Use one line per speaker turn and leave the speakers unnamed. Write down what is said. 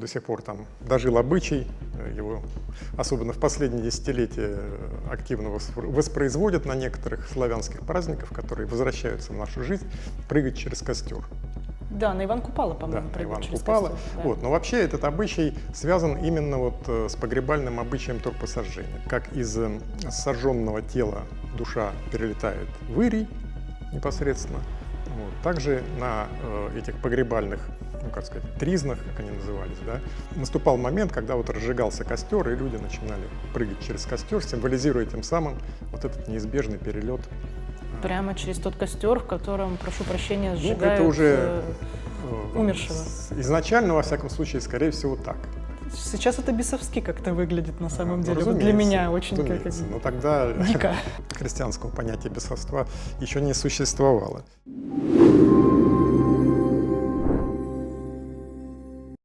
до сих пор там дожил обычай, его особенно в последние десятилетия активно воспроизводят на некоторых славянских праздниках, которые возвращаются в нашу жизнь, прыгать через костер.
Да, на Иван Купала, по-моему,
Да,
прыгают
Иван
через
Купала.
костер, да.
Вот. Но вообще этот обычай связан именно вот с погребальным обычаем торпосожжения. Как из сожженного тела душа перелетает в Ирий непосредственно, вот. Также на этих погребальных, ну как сказать, тризнах, как они назывались, да, наступал момент, когда вот разжигался костер, и люди начинали прыгать через костер, символизируя тем самым вот этот неизбежный перелет.
Прямо через тот костер, в котором, прошу прощения, сжигают
Это уже
умершего.
Изначально, во всяком случае, скорее всего, так.
Сейчас это бесовски как-то выглядит на самом
Ну,
деле. Вот для меня очень как
но тогда
дико.
христианского понятия бесовства еще не существовало.